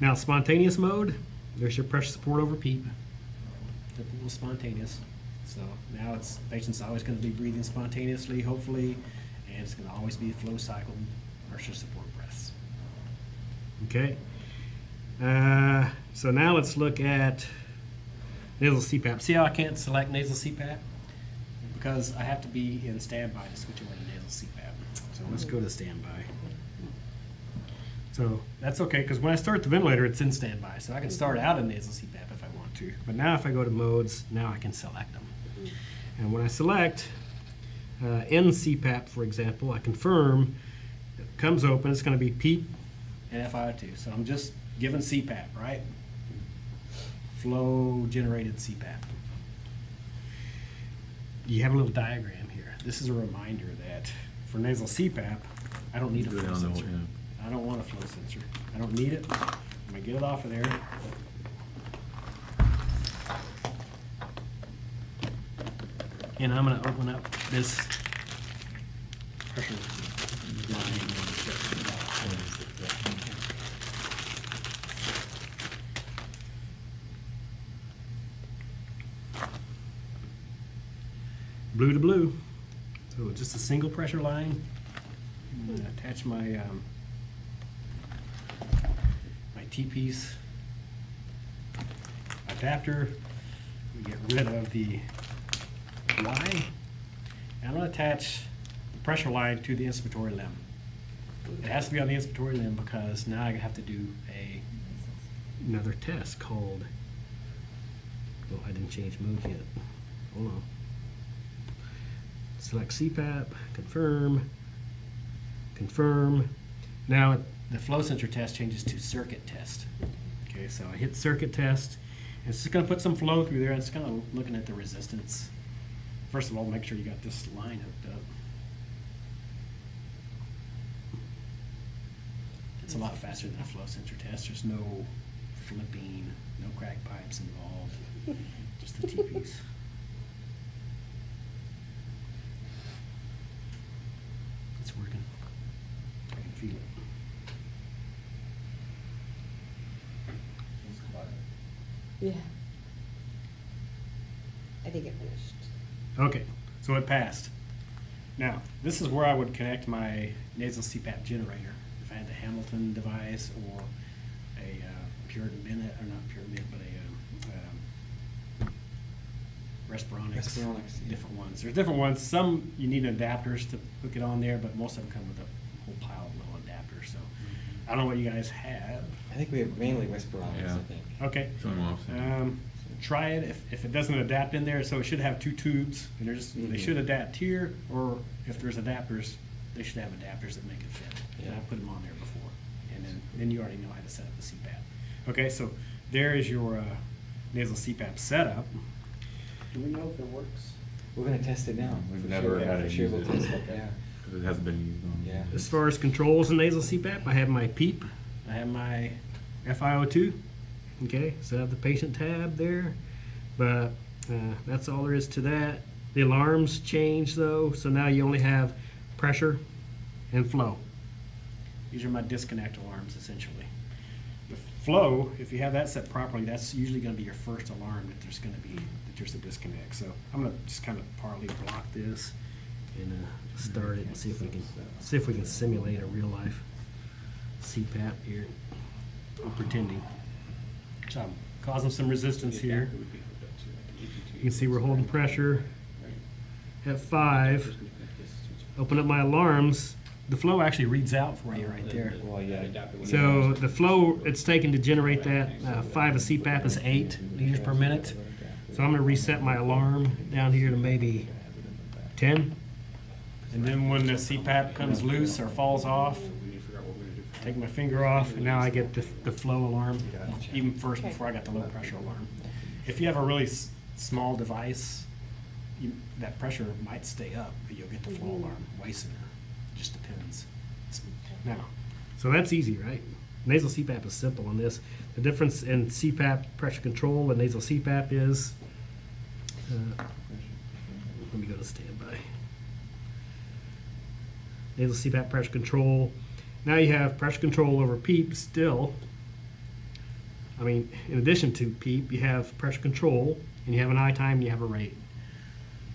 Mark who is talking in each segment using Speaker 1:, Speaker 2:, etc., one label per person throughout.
Speaker 1: Now, spontaneous mode, there's your pressure support over PEEP. Typical spontaneous. So now it's patient's always going to be breathing spontaneously, hopefully, and it's going to always be flow cycle pressure support breaths. Okay. So now let's look at nasal CPAP. See how I can't select nasal CPAP? Because I have to be in standby to switch over to nasal CPAP. So let's go to standby. So that's okay, because when I start the ventilator, it's in standby. So I can start out in nasal CPAP if I want to. But now if I go to modes, now I can select them. And when I select N CPAP, for example, I confirm, it comes open, it's going to be PEEP and FiO2. So I'm just giving CPAP, right? Flow generated CPAP. You have a little diagram here. This is a reminder that for nasal CPAP, I don't need a flow sensor. I don't want a flow sensor. I don't need it. I'm going to get it off of there. And I'm going to open up this pressure line. Blue to blue. So just a single pressure line. I'm going to attach my my T-piece adapter. We get rid of the Y. And I'm going to attach the pressure line to the inspiratory limb. It has to be on the inspiratory limb because now I have to do another test called, oh, I didn't change mode yet. Hold on. Select CPAP, confirm, confirm. Now the flow sensor test changes to circuit test. Okay, so I hit circuit test. And it's just going to put some flow through there. It's kind of looking at the resistance. First of all, make sure you got this line hooked up. It's a lot faster than a flow sensor test. There's no flipping, no crack pipes involved, just the T-piece. It's working. I can feel it.
Speaker 2: Yeah. I think it finished.
Speaker 1: Okay, so it passed. Now, this is where I would connect my nasal CPAP generator. If I had the Hamilton device or a Puritan Bennett, or not Puritan Bennett, but a Respironics.
Speaker 3: Respironics, yeah.
Speaker 1: Different ones. There's different ones. Some you need adapters to hook it on there, but most of them come with a whole pile of little adapters. So I don't know what you guys have.
Speaker 3: I think we have mainly Respironics,
Speaker 4: Yeah.
Speaker 3: I think.
Speaker 1: Okay.
Speaker 4: Some off.
Speaker 1: Try it if it doesn't adapt in there. So it should have two tubes, and they should adapt here, or if there's adapters, they should have adapters that make it fit. And I put them on there before, and then you already know how to set up the CPAP. Okay, so there is your nasal CPAP setup.
Speaker 5: Do we know if it works?
Speaker 3: We're gonna test it now.
Speaker 4: We've
Speaker 3: For
Speaker 4: never
Speaker 3: sure,
Speaker 4: had
Speaker 3: for
Speaker 4: it
Speaker 3: sure
Speaker 4: use
Speaker 3: we'll
Speaker 4: it.
Speaker 3: test it, yeah.
Speaker 4: Because it hasn't been used on.
Speaker 3: Yeah.
Speaker 1: As far as controls in nasal CPAP, I have my PEEP, I have my FiO2. Okay, so I have the patient tab there, but that's all there is to that. The alarms change though, so now you only have pressure and flow. These are my disconnect alarms essentially. The flow, if you have that set properly, that's usually going to be your first alarm that there's a disconnect. So I'm going to just kind of partly block this and start it and see if we can simulate a real life CPAP here. I'm pretending. So I'm causing some resistance here. You can see we're holding pressure at 5. Open up my alarms. The flow actually reads out for you right there.
Speaker 3: Well, yeah.
Speaker 1: So the flow it's taken to generate that 5 of CPAP is 8 liters per minute. So I'm going to reset my alarm down here to maybe 10. And then when the CPAP comes loose or falls off, take my finger off, and now I get the flow alarm, even first before I got the low pressure alarm. If you have a really small device, that pressure might stay up, but you'll get the flow alarm way sooner. Just depends. Now, so that's easy, right? Nasal CPAP is simple on this. The difference in CPAP pressure control and nasal CPAP is, let me go to standby. Nasal CPAP pressure control. Now you have pressure control over PEEP still, I mean, in addition to PEEP, you have pressure control, and you have an eye time, and you have a rate.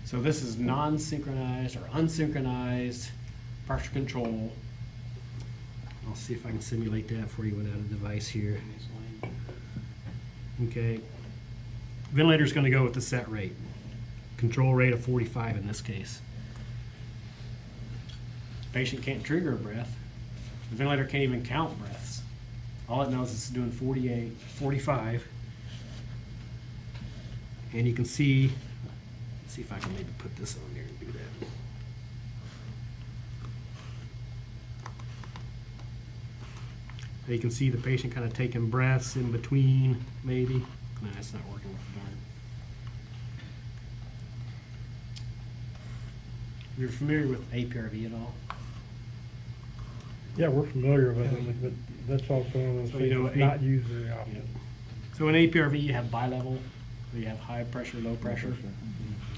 Speaker 1: So this is non-synchronized or unsynchronized pressure control. I'll see if I can simulate that for you without a device here. Okay. Ventilator's going to go with the set rate. Control rate of 45 in this case. Patient can't trigger a breath. The ventilator can't even count breaths. All it knows is it's doing 48, 45. And you can see, let's see if I can maybe put this on there and do that. You can see the patient kind of taking breaths in between, maybe. No, it's not working with the darn. You're familiar with APRV at all?
Speaker 6: Yeah, we're familiar with it, but that's also one of those
Speaker 1: So,
Speaker 6: things
Speaker 1: you know,
Speaker 6: that's not used very often.
Speaker 1: So in APRV, you have bilevel. So you have high pressure, low pressure.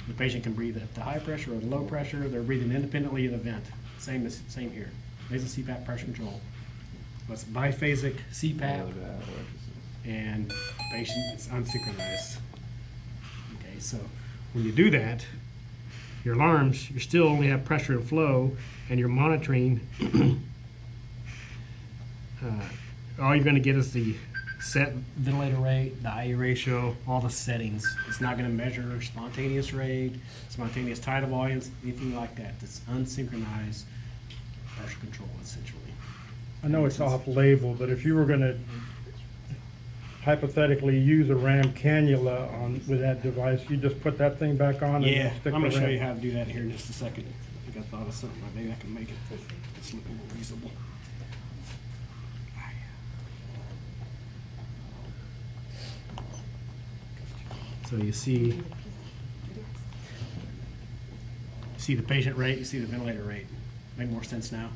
Speaker 1: The patient can breathe at the high pressure or the low pressure. They're breathing independently of the vent. Same here. Nasal CPAP pressure control. It's biphasic CPAP, and patient is unsynchronized. Okay, so when you do that, your alarms, you still only have pressure and flow, and you're monitoring. All you're going to get is the set ventilator rate, the IE ratio, all the settings. It's not going to measure spontaneous rate, spontaneous tidal volumes, anything like that. It's unsynchronized pressure control, essentially.
Speaker 6: I know it's off-label, but if you were gonna hypothetically use a RAM cannula with that device, you just put that thing back on and
Speaker 1: Yeah,
Speaker 6: then stick
Speaker 1: I'm
Speaker 6: the
Speaker 1: gonna show you
Speaker 6: RAM.
Speaker 1: how to do that here in just a second. I think I thought of something, maybe I can make it look more reasonable. So you see the patient rate, you see the ventilator rate. Make more sense now?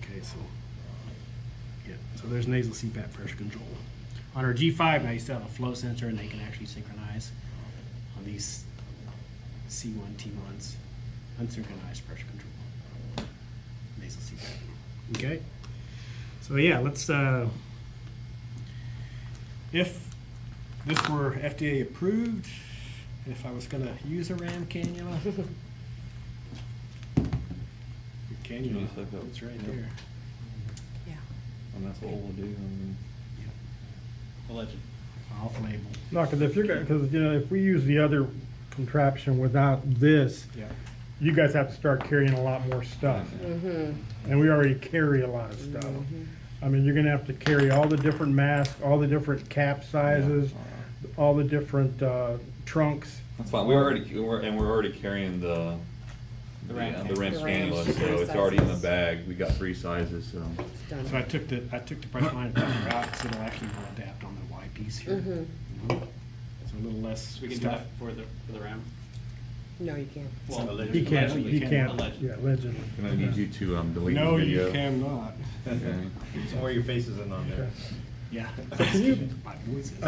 Speaker 1: Okay, so there's nasal CPAP pressure control. On our G5 now you still have a flow sensor, and they can actually synchronize on these C1, T1s, unsynchronized pressure control. Nasal CPAP. Okay? So yeah, let's, if this were FDA approved, if I was gonna use a RAM cannula, cannula,
Speaker 4: Just like that.
Speaker 1: it's right
Speaker 4: Yep.
Speaker 1: there.
Speaker 2: Yeah.
Speaker 4: And that's what we'll do. And
Speaker 1: Off label.
Speaker 6: No, because if you're gonna, because, you know, if we use the other contraption without this,
Speaker 1: Yeah.
Speaker 6: you guys have to start carrying a lot more stuff. And we already carry a lot of stuff. I mean, you're gonna have to carry all the different masks, all the different cap sizes, all the different trunks.
Speaker 4: that's fine. We're already carrying the
Speaker 3: RAM
Speaker 4: the RAM
Speaker 2: The RAM
Speaker 4: cannula, so
Speaker 2: three
Speaker 4: it's already in the
Speaker 2: sizes.
Speaker 4: bag. We got 3 sizes, so.
Speaker 2: It's done.
Speaker 1: So I took the pressure line pressure out, so it'll actually will adapt on the Y piece here.
Speaker 2: Mhm.
Speaker 1: So a little less
Speaker 5: We can do
Speaker 1: stuff.
Speaker 5: that for the RAM?
Speaker 2: No, you can't.
Speaker 5: Well,
Speaker 6: He can't,
Speaker 1: Allegedly,
Speaker 6: he
Speaker 1: you
Speaker 6: can't,
Speaker 5: Allegedly.
Speaker 6: yeah, allegedly.
Speaker 4: Can I need you to delete
Speaker 1: No,
Speaker 4: the
Speaker 1: you
Speaker 4: video?
Speaker 1: cannot.
Speaker 4: Okay.
Speaker 5: Somewhere your face isn't on there.
Speaker 1: Yeah.
Speaker 6: Can you,
Speaker 1: My voice is.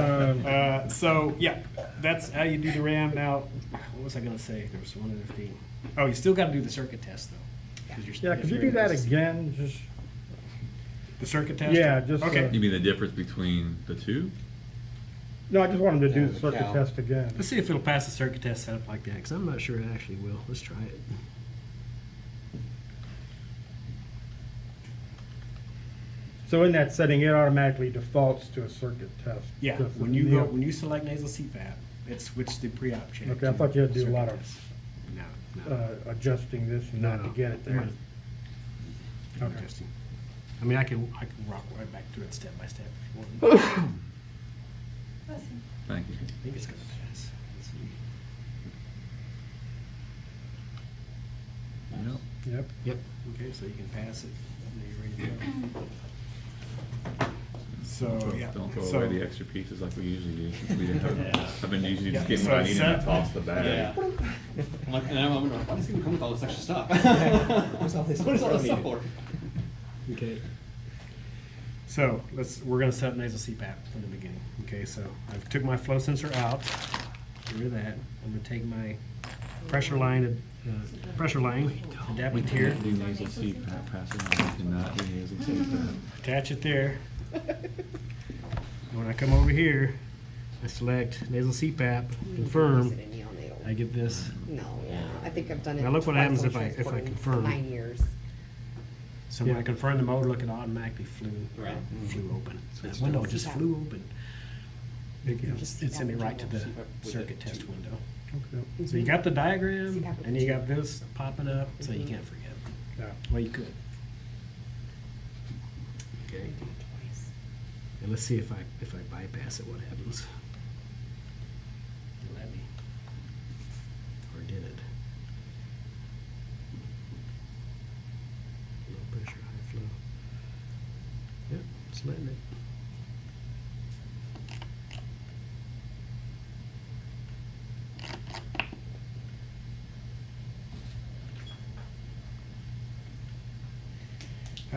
Speaker 6: um,
Speaker 1: Yeah, that's how you do the RAM. Now, what was I gonna say? There was one other thing. Oh, you still gotta do the circuit test though. 'Cause you're-
Speaker 6: yeah,
Speaker 1: if
Speaker 6: could you
Speaker 1: you're
Speaker 6: do that
Speaker 1: in this-
Speaker 6: again, just,
Speaker 1: The circuit test?
Speaker 6: Yeah, just,
Speaker 1: Okay.
Speaker 4: You mean the difference between the two?
Speaker 6: no, I just wanted to do
Speaker 3: Yeah,
Speaker 6: the
Speaker 3: the
Speaker 6: circuit
Speaker 3: cow.
Speaker 6: test again.
Speaker 1: Let's see if it'll pass the circuit test setup like that, because I'm not sure it actually will. Let's try it.
Speaker 6: So in that setting, it automatically defaults to a circuit test.
Speaker 1: Yeah,
Speaker 6: Just
Speaker 1: when you
Speaker 6: the-
Speaker 1: go, when you select nasal CPAP, it switched the pre-op check.
Speaker 6: Okay, I thought you had to do a
Speaker 1: circuit
Speaker 6: lot of,
Speaker 1: test. No.
Speaker 6: adjusting this and that to get it there. Okay.
Speaker 1: Interesting. I mean, I can rock right back through it step by step if you want.
Speaker 4: Thank you.
Speaker 1: I think it's gonna pass. Let's see.
Speaker 4: Yep.
Speaker 6: Yep.
Speaker 1: Yep, okay, so you can pass it, and then you're ready to go. So, yeah.
Speaker 4: Don't throw
Speaker 1: so-
Speaker 4: away the extra pieces like we usually do. Since we didn't have, I've been usually just
Speaker 1: Yeah,
Speaker 4: getting
Speaker 1: so
Speaker 4: what I
Speaker 1: I
Speaker 4: need and I
Speaker 1: set-
Speaker 4: toss the bag.
Speaker 5: Yeah. I'm like, and I'm wondering, why does it come with all this extra stuff?
Speaker 3: What's all this?
Speaker 5: What is all this stuff for?
Speaker 1: Okay. So, we're gonna set up nasal CPAP from the beginning. Okay, so I took my flow sensor out, get rid of that. I'm gonna take my pressure line adapted here.
Speaker 4: Do nasal CPAP, pass it on, cannot do nasal CPAP.
Speaker 1: Attach it there. When I come over here, I select nasal CPAP, confirm.
Speaker 2: Is it a neonatal?
Speaker 1: I get this.
Speaker 2: No, I think I've done it.
Speaker 1: Now look what
Speaker 2: twice
Speaker 1: happens
Speaker 2: on
Speaker 1: if I
Speaker 2: transport in
Speaker 1: confirm.
Speaker 2: 9 years.
Speaker 1: So when I confirm the mode, look, it automatically flew open. So that window just
Speaker 2: CPAP.
Speaker 1: flew open.
Speaker 2: Just
Speaker 1: It sent me
Speaker 2: CPAP
Speaker 1: right to the
Speaker 5: CPAP with
Speaker 1: circuit
Speaker 5: the
Speaker 1: test
Speaker 5: two.
Speaker 1: window.
Speaker 6: Okay.
Speaker 1: So you got the diagram,
Speaker 2: CPAP with
Speaker 1: and
Speaker 2: the
Speaker 1: you
Speaker 2: two.
Speaker 1: got this popping up, so you can't forget.
Speaker 6: Yeah.
Speaker 1: Well, you could. Okay. And let's see if I bypass it, what happens. Let me. Or did it? Low pressure, high flow. Yep, it's letting it.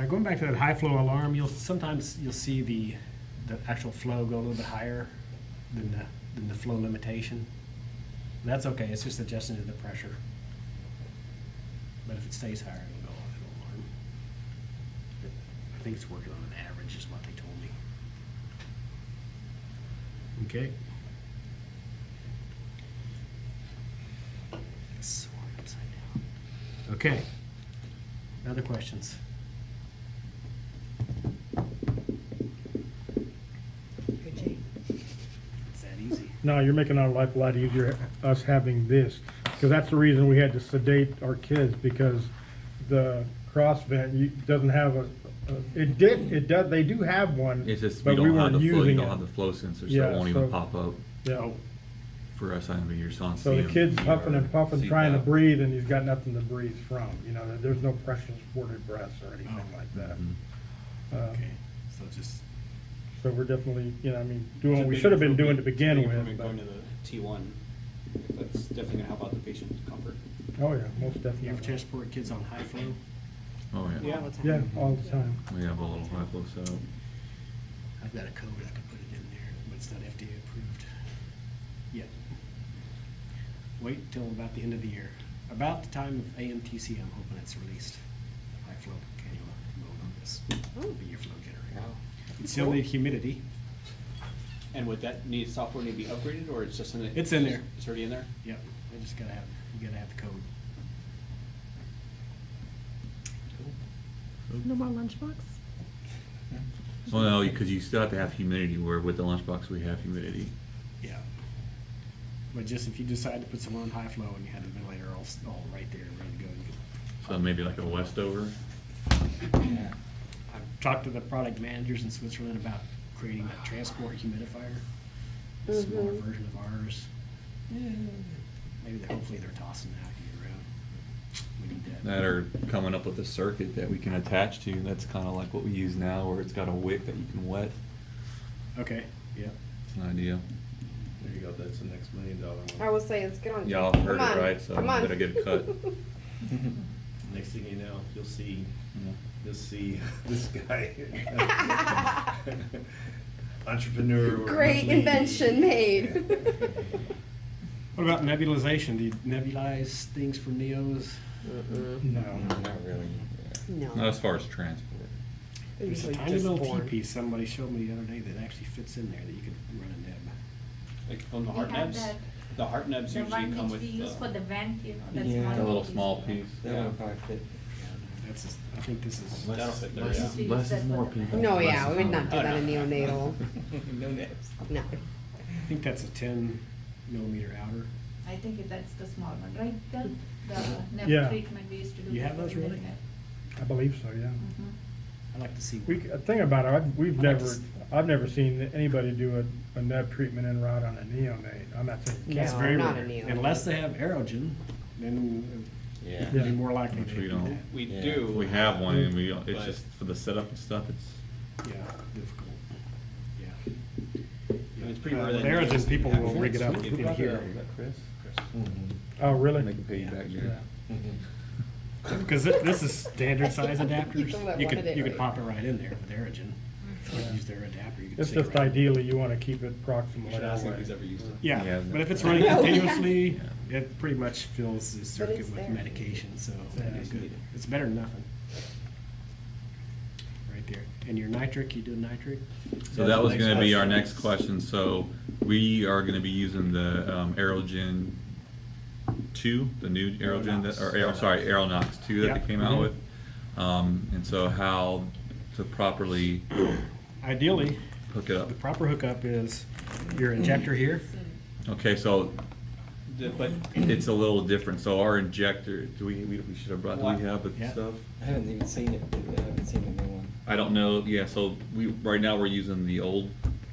Speaker 1: Going back to that high flow alarm, sometimes you'll see the actual flow go a little bit higher than the flow limitation. That's okay, it's just adjusting to the pressure. But if it stays higher, it'll alarm. I think it's working on an average is what they told me. Okay. Sword upside down. Okay. Other questions?
Speaker 2: Good, Jay.
Speaker 1: It's that easy.
Speaker 6: No, you're making our life a lot easier, us having this, because that's the reason we had to sedate our kids, because the cross vent doesn't have it does, they do have one,
Speaker 4: It's just,
Speaker 6: but we
Speaker 4: you
Speaker 6: weren't
Speaker 4: don't
Speaker 6: using
Speaker 4: have the
Speaker 6: it.
Speaker 4: flow sensor, so
Speaker 6: Yeah,
Speaker 4: it won't even
Speaker 6: so-
Speaker 4: pop up
Speaker 6: Yeah,
Speaker 4: for us time of year, so on.
Speaker 6: so the kid's huffing and puffing, trying to breathe, and he's got nothing to breathe from, there's no pressure supported breaths or anything like that.
Speaker 1: Okay, so just,
Speaker 6: So we're definitely, doing what we should have been doing to begin with, but,
Speaker 5: Going to the T1, that's definitely gonna help out the patient's comfort.
Speaker 6: oh yeah, most
Speaker 1: you ever
Speaker 6: definitely.
Speaker 1: transport kids on high flow?
Speaker 4: Oh, yeah.
Speaker 2: All the time.
Speaker 6: Yeah, all the time.
Speaker 4: We have a little high flow setup.
Speaker 1: I've got a code, I could put it in there, but it's not FDA approved yet. Wait till about the end of the year. About the time of AMTC, I'm hoping it's released. High flow cannula mode on this. It'll be your flow generator. It still need humidity.
Speaker 5: And would that software need to be upgraded, or it's just in the?
Speaker 1: It's in there.
Speaker 5: It's already in there?
Speaker 1: Yep, you gotta have the code.
Speaker 2: No more lunchbox?
Speaker 4: Well, no, because you still have to have humidity, where with the lunchbox, we have humidity.
Speaker 1: Yeah. But just if you decide to put some on high flow and you had the ventilator all right there, ready to go, you could
Speaker 4: So maybe like a Westover.
Speaker 1: I've talked to the product managers in Switzerland about creating a transport humidifier, a smaller version of ours. Maybe hopefully they're tossing that year round. We need that.
Speaker 4: That are coming up with a circuit that we can attach to. That's kind of like what we use now, where it's got a wick that you can wet.
Speaker 1: Okay, yeah.
Speaker 4: It's an idea.
Speaker 7: There you go, that's the next $1 million one.
Speaker 2: I will say, let's get on.
Speaker 4: Y'all heard
Speaker 2: Come
Speaker 4: it
Speaker 2: on,
Speaker 4: right, so
Speaker 2: come on.
Speaker 4: better get a cut.
Speaker 7: Next thing you know, you'll see
Speaker 4: Yeah.
Speaker 7: this guy. Entrepreneur. or
Speaker 2: Great
Speaker 7: athlete.
Speaker 2: invention made.
Speaker 1: What about nebulization? Do you nebulize things for Neos?
Speaker 6: No.
Speaker 3: Not really.
Speaker 4: Not
Speaker 2: No.
Speaker 4: as far as transport.
Speaker 2: They're
Speaker 1: There's a
Speaker 2: usually
Speaker 1: tiny
Speaker 2: just
Speaker 1: little
Speaker 2: born.
Speaker 1: T-piece somebody showed me the other day that actually fits in there that you could run a neb.
Speaker 5: Like on the
Speaker 8: We
Speaker 5: heart
Speaker 8: have
Speaker 5: nebs?
Speaker 8: that-
Speaker 5: The heart nebs
Speaker 8: The
Speaker 5: usually
Speaker 8: one
Speaker 5: come
Speaker 8: which we
Speaker 5: with,
Speaker 8: use for the vent, that
Speaker 3: Yeah.
Speaker 8: small.
Speaker 4: A little
Speaker 8: piece.
Speaker 4: small piece.
Speaker 3: That
Speaker 5: Yeah.
Speaker 3: would probably fit.
Speaker 1: I think this is.
Speaker 5: that'll fit there,
Speaker 3: Less
Speaker 5: yeah.
Speaker 3: is- less is more people.
Speaker 2: No,
Speaker 3: Less
Speaker 2: yeah,
Speaker 3: is
Speaker 2: we would
Speaker 3: more.
Speaker 2: not do that in neonatal.
Speaker 3: No naps.
Speaker 2: No.
Speaker 1: I think that's a 10 millimeter outer.
Speaker 8: I think that's the small one, right? The neb
Speaker 6: Yeah.
Speaker 8: treatment we used to do.
Speaker 1: You have
Speaker 8: before
Speaker 1: those
Speaker 8: we
Speaker 1: really?
Speaker 8: did that.
Speaker 6: I believe so, yeah.
Speaker 8: Mhm.
Speaker 1: I'd like to see.
Speaker 6: We,
Speaker 1: one.
Speaker 6: the thing about it,
Speaker 1: I'd like to
Speaker 6: I've never seen anybody do a neb treatment en route on a neonate. I'm not saying.
Speaker 1: That's
Speaker 2: No,
Speaker 1: very
Speaker 2: not
Speaker 1: rare.
Speaker 2: a neo.
Speaker 1: Unless they have aerogen, then
Speaker 3: Yeah.
Speaker 1: it'd be
Speaker 6: Yeah.
Speaker 1: more likely
Speaker 4: Which
Speaker 1: to
Speaker 4: we
Speaker 1: do
Speaker 4: don't.
Speaker 1: that.
Speaker 5: We
Speaker 3: Yeah.
Speaker 5: do.
Speaker 4: We have one, and it's
Speaker 5: but-
Speaker 4: just for the setup and stuff. It's
Speaker 1: Yeah, difficult. Yeah.
Speaker 5: And it's pretty rare
Speaker 1: With
Speaker 5: that you
Speaker 1: aerogen,
Speaker 5: just
Speaker 1: people
Speaker 5: have
Speaker 1: will
Speaker 5: to
Speaker 1: rig it up
Speaker 5: get
Speaker 1: in
Speaker 5: it
Speaker 1: here.
Speaker 4: Chris?
Speaker 6: Oh, really?
Speaker 4: They can pay you back, Jared.
Speaker 1: Because this is standard size
Speaker 2: You
Speaker 1: adapters.
Speaker 2: told that
Speaker 1: You
Speaker 2: one
Speaker 1: could,
Speaker 2: today,
Speaker 1: you could
Speaker 2: right?
Speaker 1: pop it right in there with aerogen. Use their adapter. You could
Speaker 6: It's
Speaker 1: stick it
Speaker 6: just
Speaker 1: right in.
Speaker 6: ideally, you wanna keep it
Speaker 5: You
Speaker 6: proximal.
Speaker 5: should ask him if
Speaker 6: anyway.
Speaker 5: he's ever used it.
Speaker 1: Yeah,
Speaker 4: Yeah,
Speaker 1: but if it's running continuously, it pretty much fills the circuit
Speaker 2: it's
Speaker 1: with
Speaker 2: there.
Speaker 1: medication, so
Speaker 6: Yeah,
Speaker 1: it's good. It's better than nothing. Right there. And your nitric, you do nitric?
Speaker 4: So that was gonna be our next question. So we are gonna be using the Aerogen 2, the new Aerogen, Aeronox 2 that
Speaker 1: Yeah.
Speaker 4: they came out
Speaker 1: Mhm.
Speaker 4: with. And so how to properly
Speaker 1: Ideally,
Speaker 4: hook it up.
Speaker 1: the proper hookup is your injector here.
Speaker 4: Okay, so
Speaker 5: But
Speaker 4: it's a little different. So our injector, we should have brought, do we have the
Speaker 1: Yeah.
Speaker 4: stuff?
Speaker 3: I haven't even seen it. I haven't seen the new one.
Speaker 4: I don't know, yeah, so right now we're using the old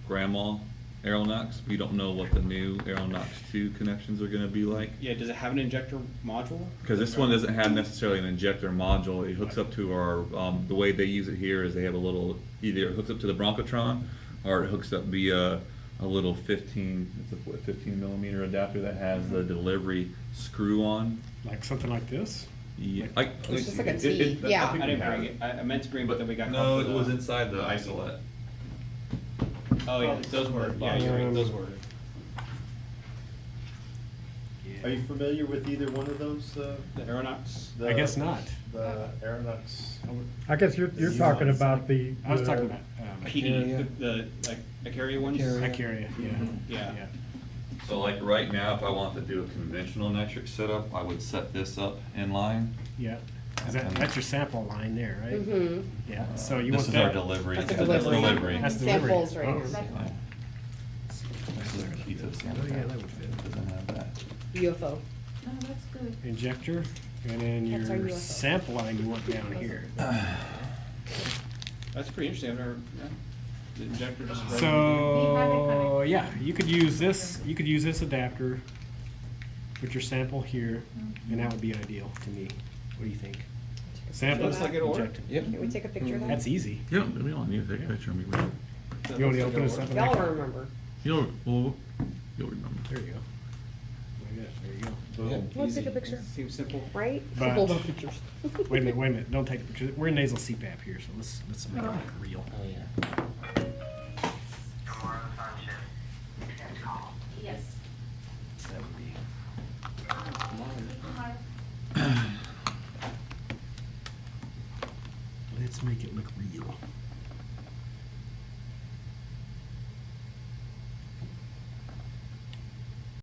Speaker 4: grandma Aeronox. We don't know what the new Aeronox 2 connections are gonna be like.
Speaker 5: yeah, does it have an injector module?
Speaker 4: Because this one doesn't have necessarily an injector module. It hooks up to our, the way they use it here is they have a little, either it hooks up to the Bronchotron or it hooks up via a little 15 millimeter adapter that has the delivery screw on.
Speaker 1: Like something like this.
Speaker 4: Yeah,
Speaker 2: It's just like a T, yeah.
Speaker 5: I didn't bring it. I meant to bring it, but then we got.
Speaker 4: No,
Speaker 5: caught
Speaker 4: it
Speaker 5: with
Speaker 4: was
Speaker 5: the-
Speaker 4: inside the isolate.
Speaker 5: Oh, yeah, those were, yeah, you're right, those were.
Speaker 7: Are you familiar with either one of those?
Speaker 5: The Aeronox?
Speaker 1: I guess not.
Speaker 7: The Aeronox.
Speaker 6: I guess you're talking about the.
Speaker 1: I was talking about
Speaker 5: PD, the like Icaria ones?
Speaker 1: Icaria, yeah.
Speaker 5: Yeah.
Speaker 4: So like right now, if I want to do a conventional nitric setup, I would set this up in line.
Speaker 1: Yeah. That's your sample line there, right?
Speaker 2: Mm-hmm.
Speaker 1: Yeah, so you
Speaker 4: This
Speaker 1: want
Speaker 4: is
Speaker 1: that.
Speaker 4: our delivery.
Speaker 2: That's the
Speaker 4: That's
Speaker 2: delivery.
Speaker 4: delivery.
Speaker 1: That's delivery.
Speaker 2: Samples right
Speaker 1: Oh.
Speaker 2: here.
Speaker 4: Yeah. This is the key to the sample.
Speaker 1: Oh, yeah, that would fit.
Speaker 4: It doesn't have that.
Speaker 2: UFO.
Speaker 8: No, that's good.
Speaker 1: Injector, and then
Speaker 2: That's our
Speaker 1: your
Speaker 2: UFO.
Speaker 1: sample line you want down here.
Speaker 5: That's pretty interesting, I've never, yeah. The injector just. right
Speaker 1: So, yeah, you could use this adapter, put your sample here, and that would be ideal to me. What do you think? Sample,
Speaker 5: Looks like it'll work.
Speaker 1: inject it.
Speaker 3: Yep.
Speaker 2: Can we take a picture of that?
Speaker 1: That's easy.
Speaker 4: We don't need to take a picture of me.
Speaker 5: there.
Speaker 1: You want me to
Speaker 5: Looks
Speaker 1: open
Speaker 5: like
Speaker 1: this
Speaker 5: it'll
Speaker 1: up?
Speaker 5: work.
Speaker 2: Y'all will remember.
Speaker 4: You'll remember.
Speaker 1: There you go. Look at that, there you go.
Speaker 3: Boom.
Speaker 2: Let's take a picture.
Speaker 5: Seems simple.
Speaker 2: Right?
Speaker 1: But-
Speaker 2: Hold on pictures.
Speaker 1: Wait a minute, don't take a picture. We're in nasal CPAP here, so let's make it look real.
Speaker 3: Oh, yeah.
Speaker 8: Yes.
Speaker 1: That would be.
Speaker 8: Hi.
Speaker 1: Let's make it look real.